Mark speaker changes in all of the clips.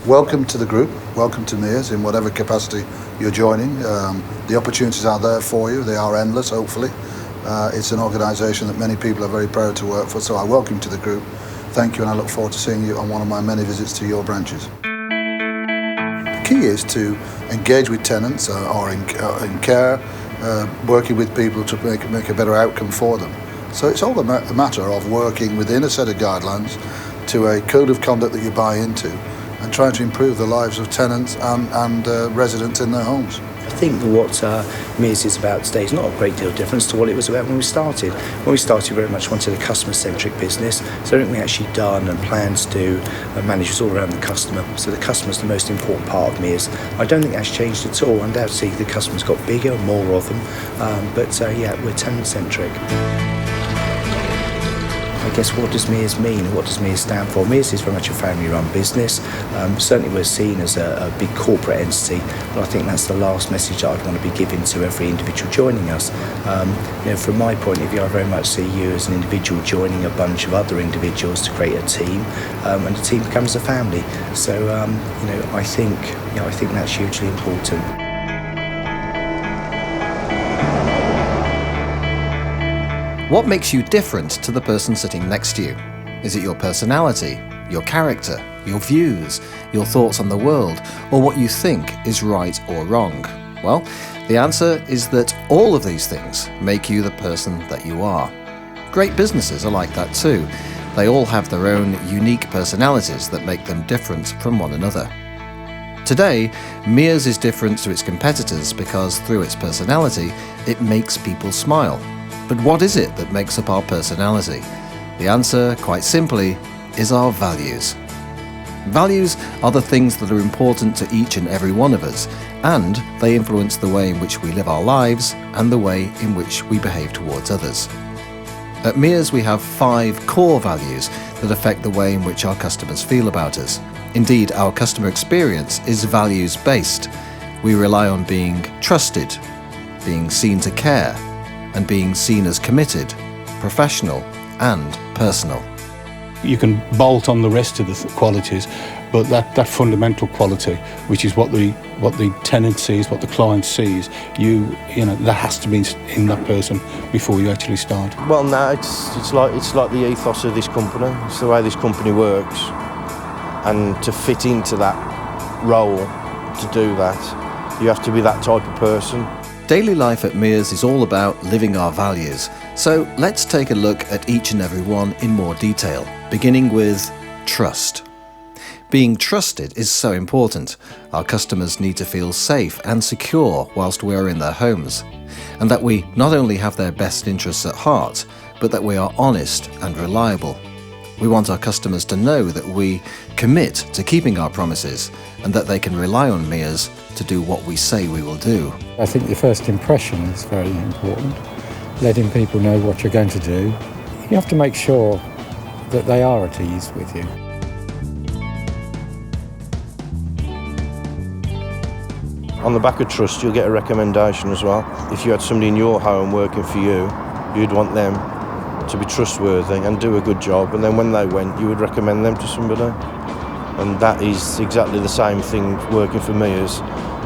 Speaker 1: Welcome to the group, welcome to Mears in whatever capacity you're joining. The opportunities are there for you, they are endless hopefully. It's an organisation that many people are very proud to work for, so I welcome you to the group. Thank you, and I look forward to seeing you on one of my many visits to your branches. The key is to engage with tenants or in care, working with people to make a better outcome for them. So it's all a matter of working within a set of guidelines to a code of conduct that you buy into and trying to improve the lives of tenants and residents in their homes.
Speaker 2: I think what Mears is about today is not a great deal different to what it was about when we started. When we started, we very much wanted a customer-centric business, so everything we actually done and planned to do and manage was all around the customer. So the customer's the most important part of Mears. I don't think that's changed at all. Undoubtedly, the customer's got bigger, more of them, but we're tenant-centric. I guess what does Mears mean and what does Mears stand for? Mears is very much a family-run business. Certainly we're seen as a big corporate entity, but I think that's the last message that I'd want to be giving to every individual joining us. From my point of view, I very much see you as an individual joining a bunch of other individuals to create a team, and the team becomes a family. So I think that's hugely important.
Speaker 3: What makes you different to the person sitting next to you? Is it your personality, your character, your views, your thoughts on the world, or what you think is right or wrong? Well, the answer is that all of these things make you the person that you are. Great businesses are like that too. They all have their own unique personalities that make them different from one another. Today, Mears is different to its competitors because through its personality, it makes people smile. But what is it that makes up our personality? The answer, quite simply, is our values. Values are the things that are important to each and every one of us, and they influence the way in which we live our lives and the way in which we behave towards others. At Mears, we have 5 core values that affect the way in which our customers feel about us. Indeed, our customer experience is values-based. We rely on being trusted, being seen to care, and being seen as committed, professional and personal.
Speaker 4: You can bolt on the rest of the qualities, but that fundamental quality, which is what the tenant sees, what the client sees, that has to be in that person before you actually start.
Speaker 5: Well, no, it's like the ethos of this company. It's the way this company works, and to fit into that role, to do that, you have to be that type of person.
Speaker 3: Daily life at Mears is all about living our values. So let's take a look at each and every one in more detail, beginning with trust. Being trusted is so important. Our customers need to feel safe and secure whilst we're in their homes, and that we not only have their best interests at heart, but that we are honest and reliable. We want our customers to know that we commit to keeping our promises and that they can rely on Mears to do what we say we will do.
Speaker 6: I think the first impression is very important, letting people know what you're going to do. You have to make sure that they are at ease with you.
Speaker 5: On the back of trust, you'll get a recommendation as well. If you had somebody in your home working for you, you'd want them to be trustworthy and do a good job, and then when they went, you would recommend them to somebody. And that is exactly the same thing working for Mears,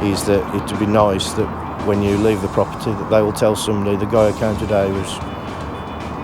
Speaker 5: is that it would be nice that when you leave the property that they will tell somebody, the guy who came today was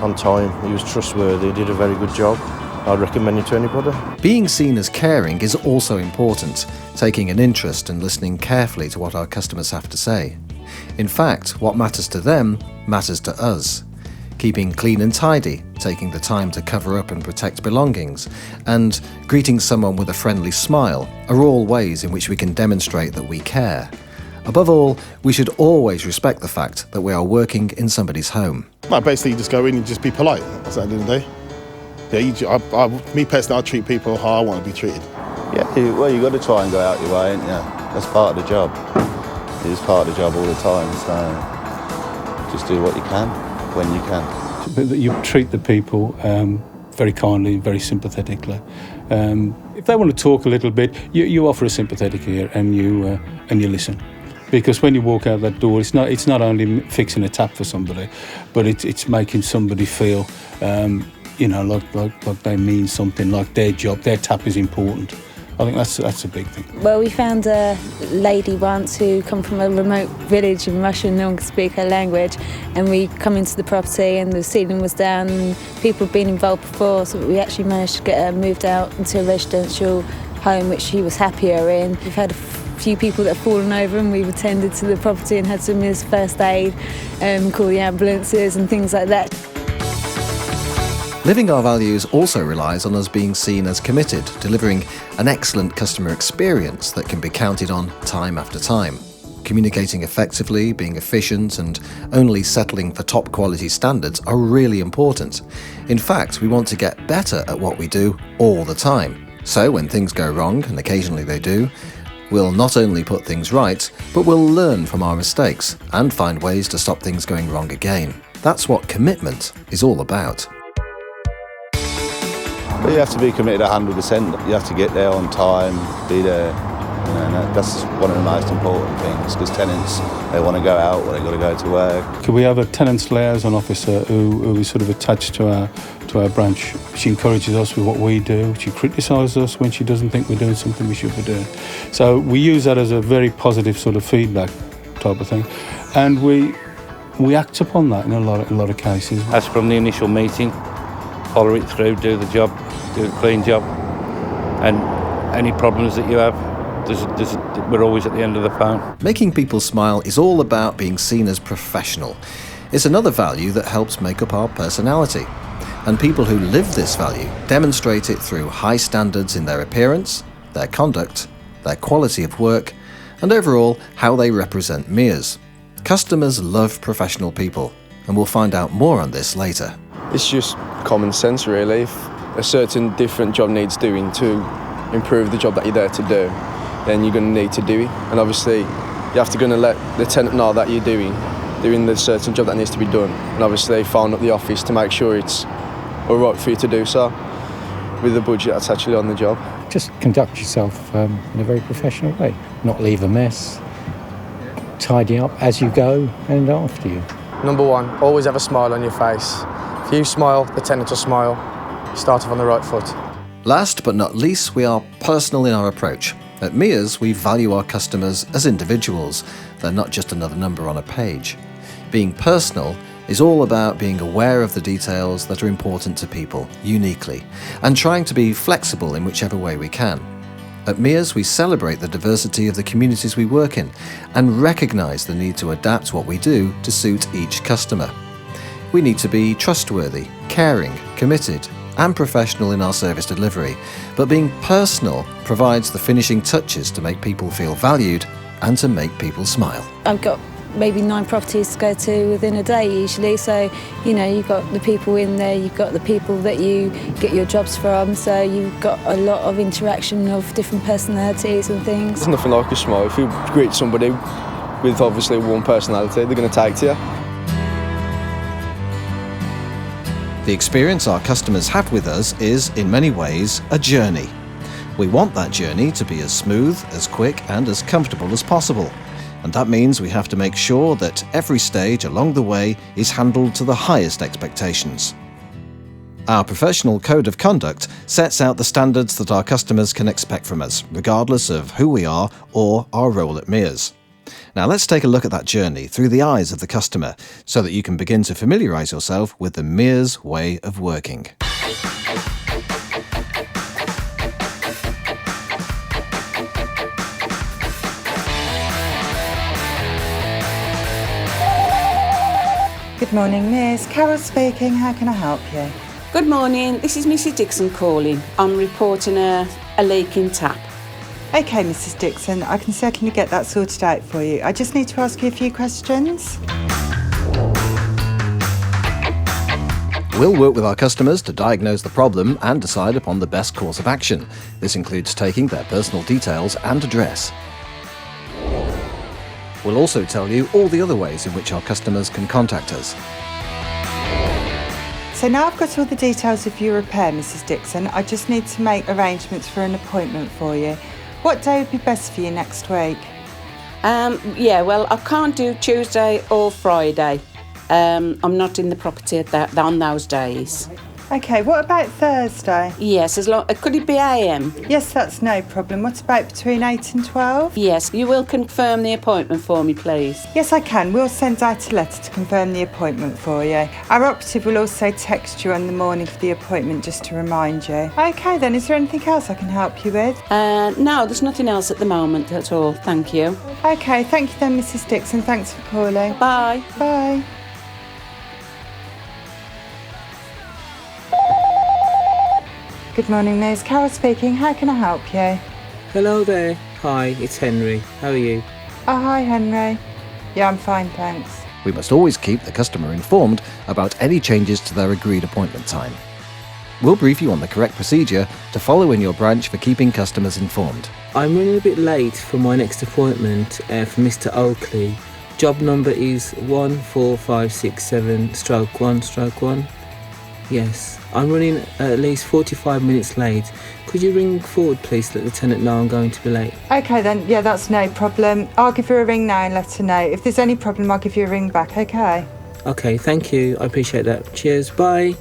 Speaker 5: on time, he was trustworthy, he did a very good job. I'd recommend it to anybody.
Speaker 3: Being seen as caring is also important, taking an interest and listening carefully to what our customers have to say. In fact, what matters to them matters to us. Keeping clean and tidy, taking the time to cover up and protect belongings, and greeting someone with a friendly smile are all ways in which we can demonstrate that we care. Above all, we should always respect the fact that we are working in somebody's home.
Speaker 7: Well, basically, you just go in and just be polite at the end of the day. Yeah, me personally, I treat people how I want to be treated.
Speaker 8: Yeah, well, you've got to try and go out your way, ain't you? That's part of the job. It is part of the job all the time, so just do what you can, when you can.
Speaker 4: But you treat the people very kindly, very sympathetically. If they want to talk a little bit, you offer a sympathetic ear and you listen. Because when you walk out that door, it's not only fixing a tap for somebody, but it's making somebody feel, like they mean something, like their job, their tap is important. I think that's a big thing.
Speaker 9: Well, we found a lady once who come from a remote village in Russia and no one could speak her language, and we come into the property and the ceiling was down and people had been involved before, so we actually managed to get her moved out into a residential home which she was happier in. We've had a few people that have fallen over and we've attended to the property and had some first aid, call the ambulances and things like that.
Speaker 3: Living our values also relies on us being seen as committed, delivering an excellent customer experience that can be counted on time after time. Communicating effectively, being efficient, and only settling for top quality standards are really important. In fact, we want to get better at what we do all the time. So when things go wrong, and occasionally they do, we'll not only put things right, but we'll learn from our mistakes and find ways to stop things going wrong again. That's what commitment is all about.
Speaker 8: But you have to be committed 100%. You have to get there on time, be there. You know, and that's one of the most important things, because tenants, they want to go out or they've got to go to work.
Speaker 4: Could we have a tenants liaison officer who is sort of attached to our branch? She encourages us with what we do. She criticises us when she doesn't think we're doing something we should be doing. So we use that as a very positive sort of feedback type of thing, and we act upon that in a lot of cases.
Speaker 10: As from the initial meeting, follow it through, do the job, do a clean job, and any problems that you have, we're always at the end of the phone.
Speaker 3: Making people smile is all about being seen as professional. It's another value that helps make up our personality. And people who live this value demonstrate it through high standards in their appearance, their conduct, their quality of work, and overall how they represent Mears. Customers love professional people, and we'll find out more on this later.
Speaker 11: It's just common sense, really. If a certain different job needs doing to improve the job that you're there to do, then you're going to need to do it. And obviously, you have to go and let the tenant know that you're doing the certain job that needs to be done. And obviously, phone up the office to make sure it's all right for you to do so with the budget that's actually on the job.
Speaker 6: Just conduct yourself in a very professional way. Not leave a mess. Tidy up as you go and after you.
Speaker 12: Number one, always have a smile on your face. If you smile, the tenant will smile. You start off on the right foot.
Speaker 3: Last but not least, we are personal in our approach. At Mears, we value our customers as individuals. They're not just another number on a page. Being personal is all about being aware of the details that are important to people, uniquely, and trying to be flexible in whichever way we can. At Mears, we celebrate the diversity of the communities we work in and recognise the need to adapt what we do to suit each customer. We need to be trustworthy, caring, committed, and professional in our service delivery, but being personal provides the finishing touches to make people feel valued and to make people smile.
Speaker 9: I've got maybe 9 properties to go to within a day usually, so you've got the people in there, you've got the people that you get your jobs from, so you've got a lot of interaction of different personalities and things.
Speaker 11: There's nothing like a smile. If you greet somebody with obviously one personality, they're going to take to you.
Speaker 3: The experience our customers have with us is, in many ways, a journey. We want that journey to be as smooth, as quick, and as comfortable as possible. And that means we have to make sure that every stage along the way is handled to the highest expectations. Our professional code of conduct sets out the standards that our customers can expect from us, regardless of who we are or our role at Mears. Now let's take a look at that journey through the eyes of the customer so that you can begin to familiarise yourself with the Mears way of working.
Speaker 13: Good morning, Mears. Carol speaking. How can I help you?
Speaker 14: Good morning. This is Mrs Dixon calling. I'm reporting a leaking tap.
Speaker 13: OK, Mrs Dixon, I can certainly get that sorted out for you. I just need to ask you a few questions.
Speaker 3: We'll work with our customers to diagnose the problem and decide upon the best course of action. This includes taking their personal details and address. We'll also tell you all the other ways in which our customers can contact us.
Speaker 13: So now I've got all the details of your repair, Mrs Dixon. I just need to make arrangements for an appointment for you. What day would be best for you next week?
Speaker 14: Well, I can't do Tuesday or Friday. I'm not in the property on those days.
Speaker 13: Okay, what about Thursday?
Speaker 14: Yes, as long could it be AM?
Speaker 13: Yes, that's no problem. What about between 8 and 12?
Speaker 14: Yes, you will confirm the appointment for me, please.
Speaker 13: Yes, I can. We'll send out a letter to confirm the appointment for you. Our operative will also text you on the morning of the appointment just to remind you. Okay then, is there anything else I can help you with?
Speaker 14: No, there's nothing else at the moment at all. Thank you.
Speaker 13: Okay, thank you then, Mrs. Dixon. Thanks for calling.
Speaker 14: Bye.
Speaker 13: Bye. Good morning, Mears. Carol speaking. How can I help you?
Speaker 15: Hello there. Hi, it's Henry. How are you?
Speaker 13: Oh, hi, Henry. Yeah, I'm fine, thanks.
Speaker 3: We must always keep the customer informed about any changes to their agreed appointment time. We'll brief you on the correct procedure to follow in your branch for keeping customers informed.
Speaker 15: I'm running a bit late for my next appointment for Mr. Oakley. Job number is 14567/1/1. Yes, I'm running at least 45 minutes late. Could you ring forward, please, to let the tenant know I'm going to be late?
Speaker 13: Okay then, yeah, that's no problem. I'll give her a ring now and let her know. If there's any problem, I'll give you a ring back, okay?
Speaker 15: Okay, thank you. I appreciate that. Cheers, bye.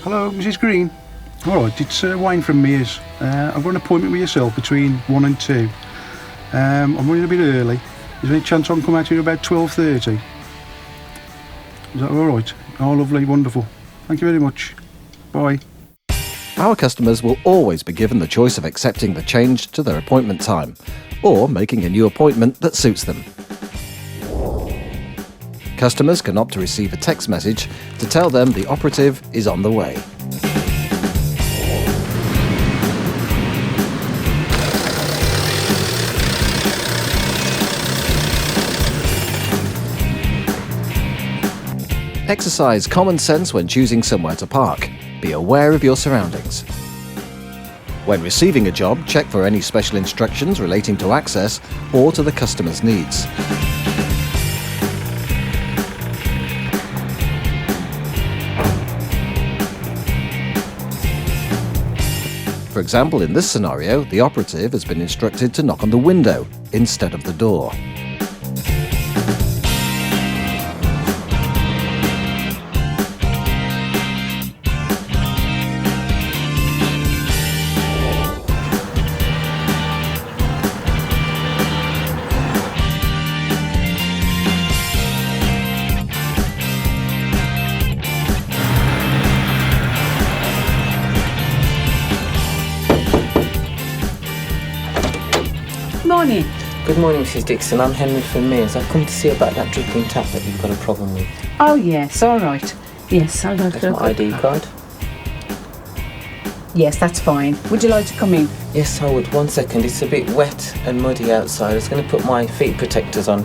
Speaker 4: Hello, Mrs. Green. All right, it's Wayne from Mears. I've got an appointment with yourself between 1 and 2. I'm running a bit early. Is there any chance I can come out here about 12:30? Is that all right? Oh, lovely, wonderful. Thank you very much. Bye.
Speaker 3: Our customers will always be given the choice of accepting the change to their appointment time or making a new appointment that suits them. Customers can opt to receive a text message to tell them the operative is on the way. Exercise common sense when choosing somewhere to park. Be aware of your surroundings. When receiving a job, check for any special instructions relating to access or to the customer's needs. For example, in this scenario, the operative has been instructed to knock on the window instead of the door.
Speaker 14: Morning.
Speaker 15: Good morning, Mrs. Dixon. I'm Henry from Mears. I've come to see about that dripping tap that you've got a problem with.
Speaker 14: Oh, yes, all right. Yes, I'll go
Speaker 15: That's my ID card.
Speaker 14: Yes, that's fine. Would you like to come in?
Speaker 15: Yes, I would. 1 second. It's a bit wet and muddy outside. I was going to put my feet protectors on.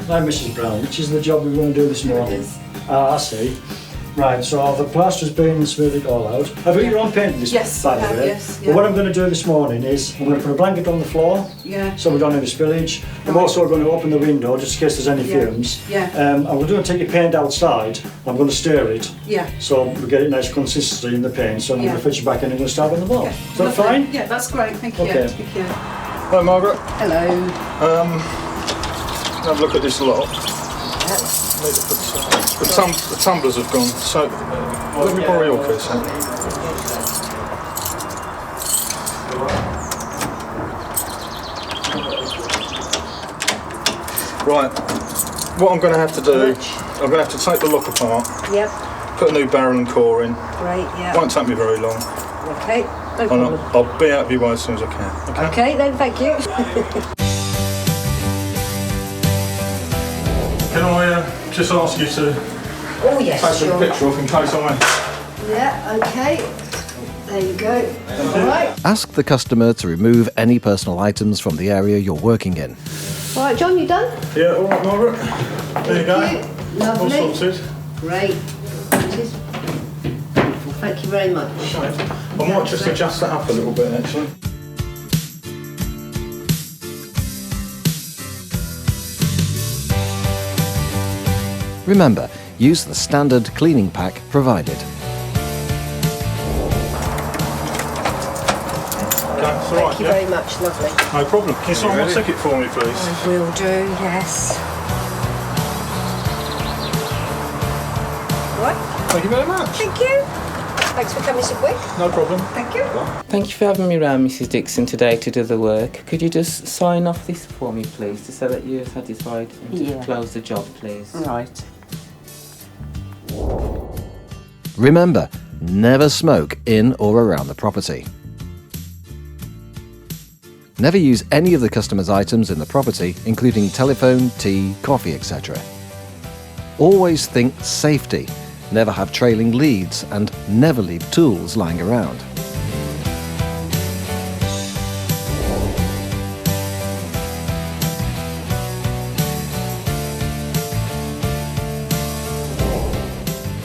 Speaker 16: Hi, Mrs. Brown. Which is the job we want to do this morning? Ah, I see. Right, so the plaster's been and smoothed it all out. Have you got your own paint this,
Speaker 17: Yes,
Speaker 16: by
Speaker 17: I
Speaker 16: the
Speaker 17: have,
Speaker 16: way?
Speaker 17: yes,
Speaker 16: But
Speaker 17: yeah.
Speaker 16: what I'm going to do this morning is I'm going to put a blanket on the floor,
Speaker 17: Yeah.
Speaker 16: so we don't have any spillage. I'm also going to open the window just in case there's any
Speaker 17: Yeah,
Speaker 16: fumes.
Speaker 17: yeah.
Speaker 16: And we're going to take your paint outside. I'm going to stir it.
Speaker 17: Yeah.
Speaker 16: So we get it nice consistency in the paint. So I'm
Speaker 17: Yeah.
Speaker 16: going to fetch it back in and we'll start on the ball.
Speaker 17: Okay,
Speaker 16: Is that
Speaker 17: lovely.
Speaker 16: fine?
Speaker 17: Yeah, that's great. Thank you.
Speaker 16: Okay.
Speaker 17: Thank you.
Speaker 7: Hello, Margaret.
Speaker 17: Hello.
Speaker 7: Have a look at this lot. The tumblers have gone. So let me borrow your piece. Right. What I'm going to have to do, I'm going to have to take the lock apart,
Speaker 17: Yep.
Speaker 7: put a new barrel and core in.
Speaker 17: Great. Yeah.
Speaker 7: Won't take me very long.
Speaker 17: Okay. No
Speaker 7: And
Speaker 17: problem.
Speaker 7: I'll be out of your way as soon as I can. Okay?
Speaker 17: Okay then. Thank you.
Speaker 7: Can I just ask you to
Speaker 17: Oh yes.
Speaker 7: take
Speaker 17: Sure.
Speaker 7: a picture off in case I...
Speaker 17: Yeah. Okay. There you go. All right.
Speaker 3: Ask the customer to remove any personal items from the area you're working in.
Speaker 17: All right, John. You done?
Speaker 7: Yeah. All right, Margaret. There you go.
Speaker 17: Lovely.
Speaker 7: All sorted.
Speaker 17: Great. Beautiful. Thank you very much.
Speaker 7: I might just adjust that up a little bit actually.
Speaker 3: Remember, use the standard cleaning pack provided.
Speaker 18: That's all right.
Speaker 17: Thank you very much, lovely.
Speaker 18: No problem. Can you sign my ticket for me, please?
Speaker 17: I will do, yes. Right.
Speaker 18: Thank you very much.
Speaker 17: Thank you. Thanks for coming so quick.
Speaker 18: No problem.
Speaker 17: Thank you.
Speaker 15: Thank you for having me round, Mrs Dixon, today to do the work. Could you just sign off this for me, please, to say that you're satisfied and to close the job, please?
Speaker 14: Right.
Speaker 3: Remember, never smoke in or around the property. Never use any of the customer's items in the property, including telephone, tea, coffee, etc. Always think safety. Never have trailing leads and never leave tools lying around.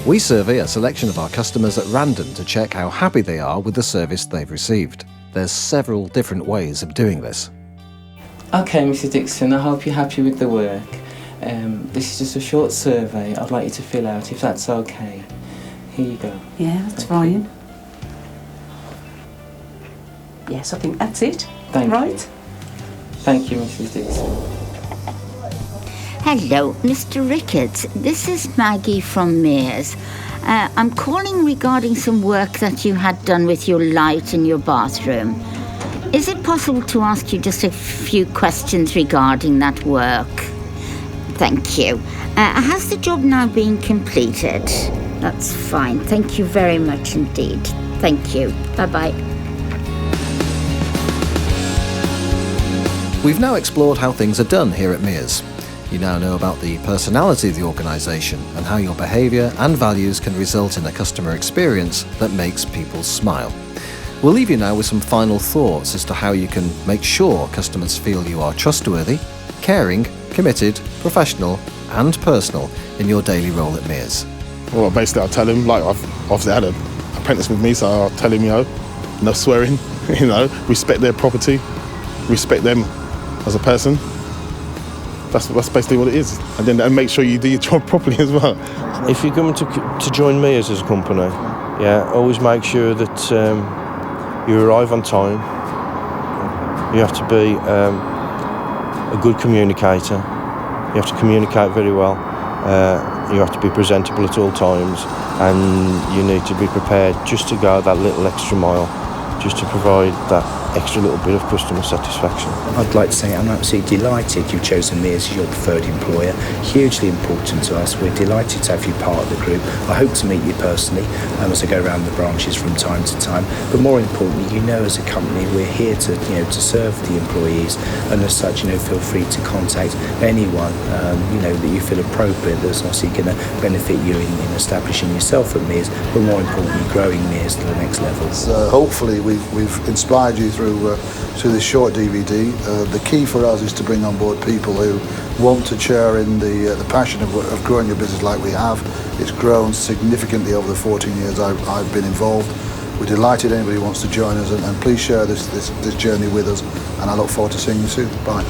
Speaker 3: We survey a selection of our customers at random to check how happy they are with the service they've received. There's several different ways of doing this.
Speaker 15: Okay, Mrs Dixon, I hope you're happy with the work. This is just a short survey I'd like you to fill out, if that's okay. Here you go.
Speaker 14: Yeah, that's fine. Yes, I think that's it.
Speaker 15: Thank
Speaker 14: right.
Speaker 15: you. Thank you, Mrs Dixon.
Speaker 19: Hello, Mr. Ricketts. This is Maggie from Mears. I'm calling regarding some work that you had done with your light in your bathroom. Is it possible to ask you just a few questions regarding that work? Thank you. Has the job now been completed? That's fine. Thank you very much indeed. Thank you. Bye-bye.
Speaker 3: We've now explored how things are done here at Mears. You now know about the personality of the organisation and how your behaviour and values can result in a customer experience that makes people smile. We'll leave you now with some final thoughts as to how you can make sure customers feel you are trustworthy, caring, committed, professional and personal in your daily role at Mears.
Speaker 7: Well, basically I'll tell him, like I've obviously had an apprentice with me, so I'll tell him, no swearing, respect their property, respect them as a person. That's basically what it is. And then make sure you do your job properly as well.
Speaker 5: If you're coming to join Mears as a company, always make sure that you arrive on time. You have to be a good communicator. You have to communicate very well. You have to be presentable at all times, and you need to be prepared just to go that little extra mile, just to provide that extra little bit of customer satisfaction.
Speaker 2: I'd like to say I'm absolutely delighted you've chosen me as your preferred employer. Hugely important to us. We're delighted to have you part of the group. I hope to meet you personally as I go around the branches from time to time. But more importantly, as a company, we're here to serve the employees, and as such, feel free to contact anyone that you feel appropriate that's obviously going to benefit you in establishing yourself at Mears, but more importantly, growing Mears to the next level.
Speaker 1: So hopefully we've inspired you through this short DVD. The key for us is to bring on board people who want to share in the passion of growing your business like we have. It's grown significantly over the 14 years I've been involved. We're delighted anybody wants to join us, and please share this journey with us, and I look forward to seeing you soon. Bye.